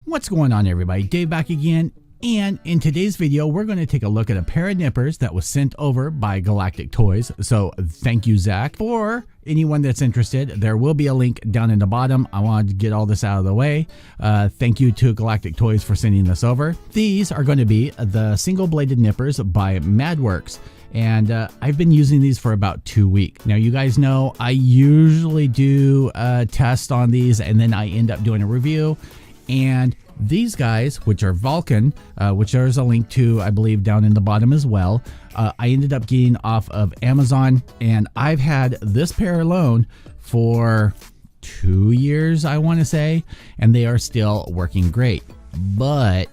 What's going on, everybody? Dave back again, and in today's video we're going to take a look at a pair of nippers that was sent over by Galactic Toys. So thank you, Zach. For anyone that's interested, there will be a link down in the bottom. I wanted to get all this out of the way. Thank you to Galactic Toys for sending this over. These are going to be the single bladed nippers by Madworks. And I've been using these for about 2 weeks. Now, you guys know I usually do a test on these and then I end up doing a review. And these guys, which are Vulcan, which there's a link to, I believe, down in the bottom as well, I ended up getting off of Amazon. And I've had this pair alone for 2 years, I want to say, and they are still working great. But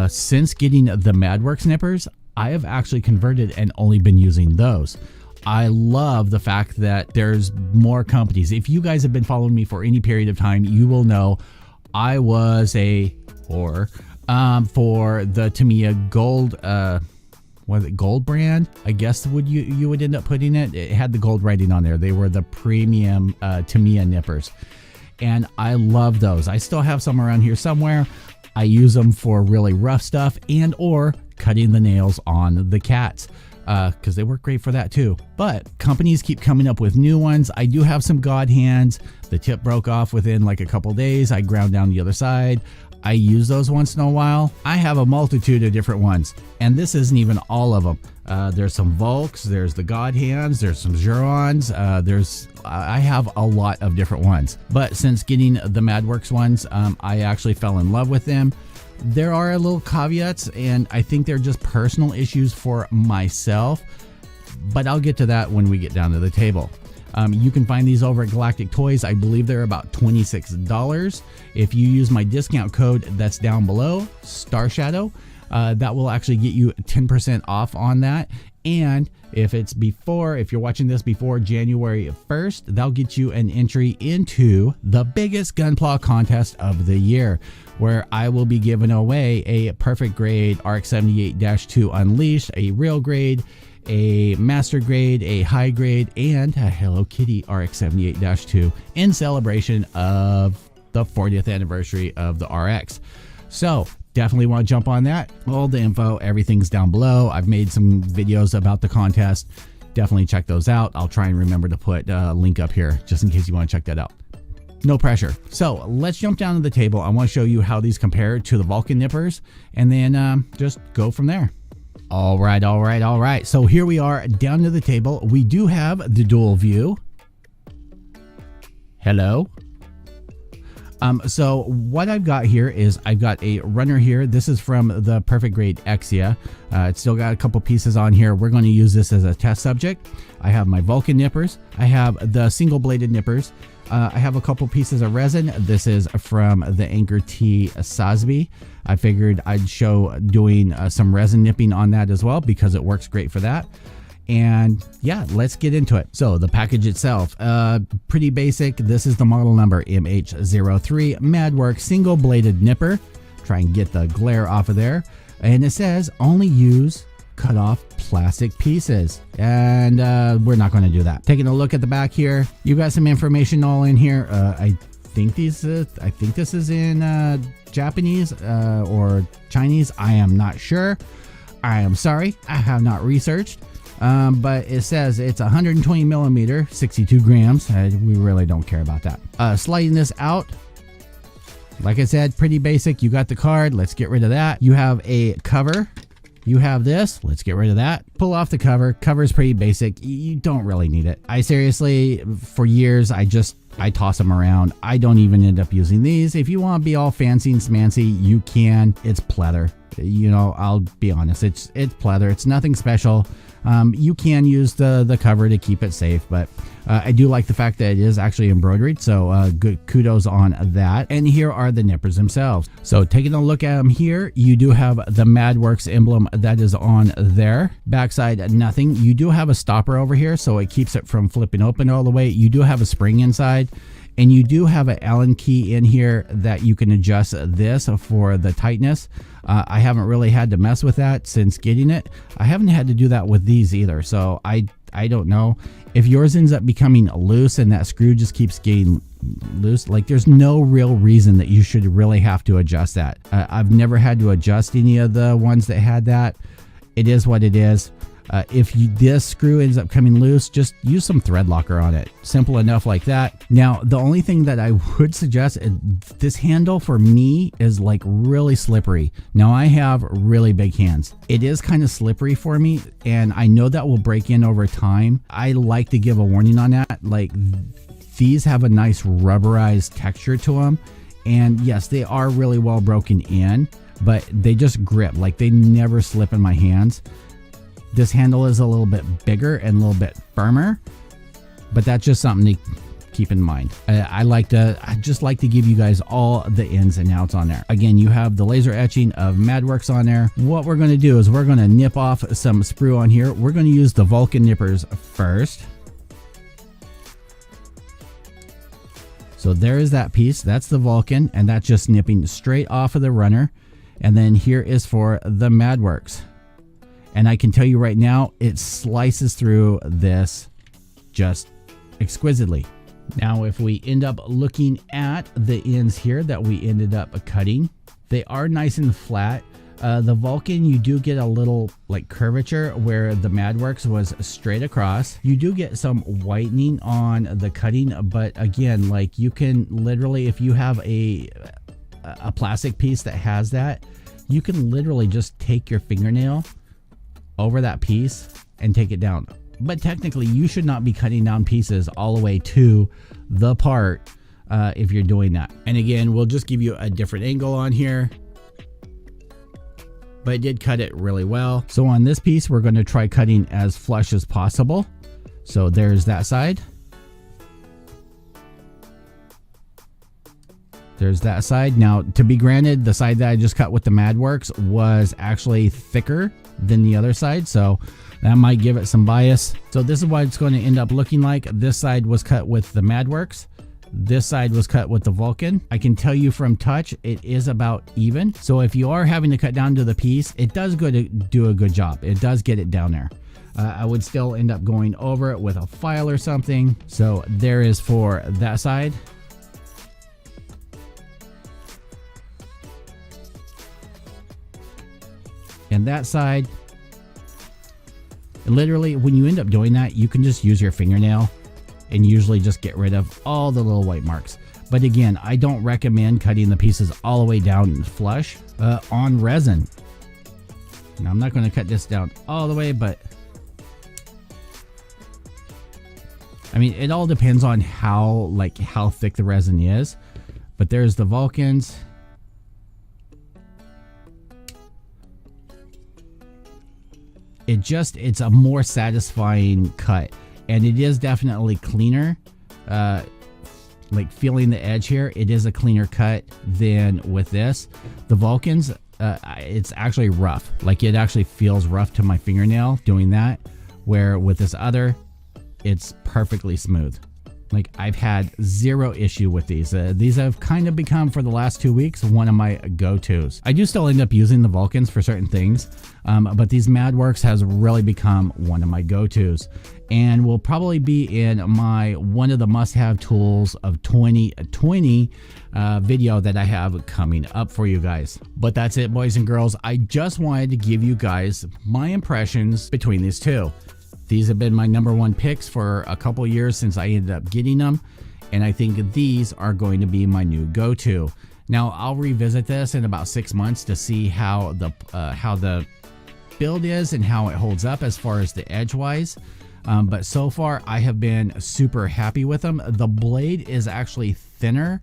since getting the Madworks nippers, I have actually converted and only been using those. I love the fact that there's more companies. If you guys have been following me for any period of time, you will know I was a whore for the Tamiya Gold, was it Gold brand? I guess you would end up putting it. It had the gold writing on there. They were the premium Tamiya nippers, and I love those. I still have some around here somewhere. I use them for really rough stuff and or cutting the nails on the cats because they work great for that too. But companies keep coming up with new ones. I do have some God hands. The tip broke off within like a couple days. I ground down the other side. I use those once in a while. I have a multitude of different ones, and this isn't even all of them. There's some Volks, there's the God hands, there's some Jurons, I have a lot of different ones. But since getting the Madworks ones, I actually fell in love with them. There are little caveats, and I think they're just personal issues for myself, but I'll get to that when we get down to the table. You can find these over at Galactic Toys. I believe they're about $26. If you use my discount code that's down below, Starshadow, that will actually get you 10% off on that. And if you're watching this before January 1st, that'll get you an entry into the biggest Gunpla contest of the year, where I will be giving away a perfect grade RX-78-2 Unleashed, a real grade, a master grade, a high grade, and a Hello Kitty RX-78-2 in celebration of the 40th anniversary of the RX. So definitely want to jump on that. All the info, everything's down below. I've made some videos about the contest. Definitely check those out. I'll try and remember to put a link up here just in case you want to check that out. No pressure. So let's jump down to the table. I want to show you how these compare to the Vulcan nippers, and then just go from there. All right. So here we are down to the table. We do have the dual view. Hello. So what I've got here is I've got a runner here. This is from the Perfect Grade Exia. It's still got a couple pieces on here. We're going to use this as a test subject. I have my Vulcan nippers. I have the single bladed nippers. I have a couple pieces of resin. This is from the Anchor T Sasby. I figured I'd show doing some resin nipping on that as well because it works great for that. And yeah, let's get into it. So the package itself, pretty basic. This is the model number MH03 Madworks single bladed nipper. Try and get the glare off of there. And it says only use cut off plastic pieces, and we're not going to do that. Taking a look at the back here, you got some information all in here. I think this is in Japanese or Chinese. I am not sure. I am sorry, I have not researched. But it says it's 120 millimeter, 62 grams. We really don't care about that. Sliding this out, like I said, pretty basic. You got the card. Let's get rid of that. You have a cover. You have this. Let's get rid of that. Pull off the cover. Cover's pretty basic. You don't really need it. I seriously, for years, I toss them around. I don't even end up using these. If you want to be all fancy and smancy, you can. It's pleather. You know, I'll be honest. It's pleather. It's nothing special. You can use the cover to keep it safe, but I do like the fact that it is actually embroidered, so good kudos on that. And here are the nippers themselves. So taking a look at them here, you do have the Madworks emblem that is on there. Backside, nothing. You do have a stopper over here, so it keeps it from flipping open all the way. You do have a spring inside. And you do have an Allen key in here that you can adjust this for the tightness. I haven't really had to mess with that since getting it. I haven't had to do that with these either. So I don't know. If yours ends up becoming loose and that screw just keeps getting loose. Like there's no real reason that you should really have to adjust that. I've never had to adjust any of the ones that had that. It is what it is. If this screw ends up coming loose, just use some thread locker on it. Simple enough like that. Now, the only thing that I would suggest, this handle for me is like really slippery. Now, I have really big hands. It is kind of slippery for me, and I know that will break in over time. I like to give a warning on that. Like these have a nice rubberized texture to them. And yes, they are really well broken in, but they just grip. Like they never slip in my hands. This handle is a little bit bigger and a little bit firmer, but that's just something to keep in mind. I just like to give you guys all the ins and outs on there. Again, you have the laser etching of Madworks on there. What we're going to do is we're going to nip off some sprue on here. We're going to use the Vulcan nippers first. So there is that piece. That's the Vulcan, and that's just nipping straight off of the runner. And then here is for the Madworks. And I can tell you right now, it slices through this just exquisitely. Now, if we end up looking at the ends here that we ended up cutting, they are nice and flat. The Vulcan, you do get a little like curvature where the Madworks was straight across. You do get some whitening on the cutting, but again, like you can literally, if you have a plastic piece that has that, you can literally just take your fingernail over that piece and take it down. But technically you should not be cutting down pieces all the way to the part if you're doing that. And again, we'll just give you a different angle on here, but it did cut it really well. So on this piece, we're going to try cutting as flush as possible. So there's that side. There's that side. Now, to be granted, the side that I just cut with the Madworks was actually thicker than the other side, so that might give it some bias. So this is what it's going to end up looking like. This side was cut with the Madworks. This side was cut with the Vulcan. I can tell you from touch, it is about even. So if you are having to cut down to the piece, it does do a good job. It does get it down there. I would still end up going over it with a file or something. So there is for that side. And that side, literally when you end up doing that, you can just use your fingernail and usually just get rid of all the little white marks. But again, I don't recommend cutting the pieces all the way down flush on resin. Now I'm not going to cut this down all the way, but I mean, it all depends on how thick the resin is. But there's the Vulcans. It's a more satisfying cut, and it is definitely cleaner. Like feeling the edge here, it is a cleaner cut than with this. The Vulcans, it's actually rough. Like it actually feels rough to my fingernail doing that, where with this other, it's perfectly smooth. Like I've had zero issue with these. These have kind of become, for the last 2 weeks, one of my go-tos. I do still end up using the Vulcans for certain things, but these Madworks has really become one of my go-tos, and will probably be in my one of the must-have tools of 2020 video that I have coming up for you guys. But that's it, boys and girls. I just wanted to give you guys my impressions between these two. These have been my #1 picks for a couple years since I ended up getting them, and I think these are going to be my new go-to. Now I'll revisit this in about 6 months to see how the build is and how it holds up as far as the edge-wise. But so far I have been super happy with them. The blade is actually thinner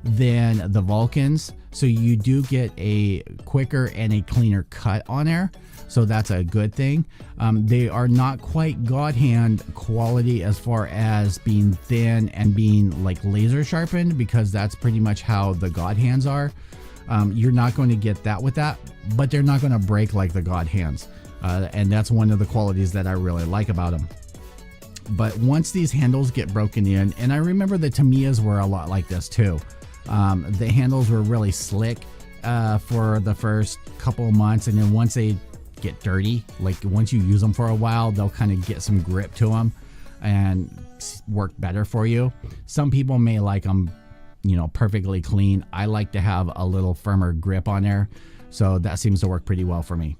than the Vulcans, so you do get a quicker and a cleaner cut on there. So that's a good thing. They are not quite God hand quality as far as being thin and being like laser sharpened, because that's pretty much how the God hands are. You're not going to get that with that, but they're not going to break like the God hands. And that's one of the qualities that I really like about them. But once these handles get broken in, and I remember the Tamiyas were a lot like this too. The handles were really slick for the first couple of months, and then once they get dirty, like once you use them for a while, they'll kind of get some grip to them, and work better for you. Some people may like them, you know, perfectly clean. I like to have a little firmer grip on there, so that seems to work pretty well for me.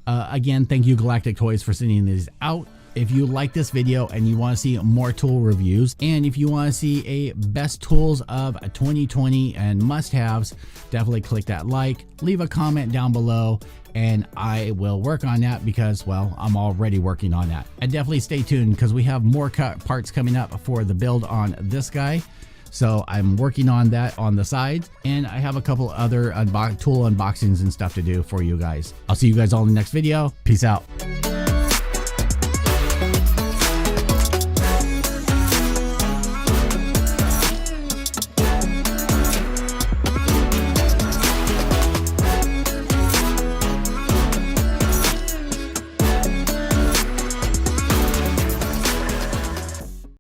Again, thank you Galactic Toys for sending these out. If you like this video and you want to see more tool reviews, and if you want to see a best tools of 2020 and must-haves, definitely click that like, leave a comment down below, and I will work on that because, well, I'm already working on that. And definitely stay tuned because we have more parts coming up for the build on this guy. So I'm working on that on the side, and I have a couple other tool unboxings and stuff to do for you guys. I'll see you guys all in the next video. Peace out.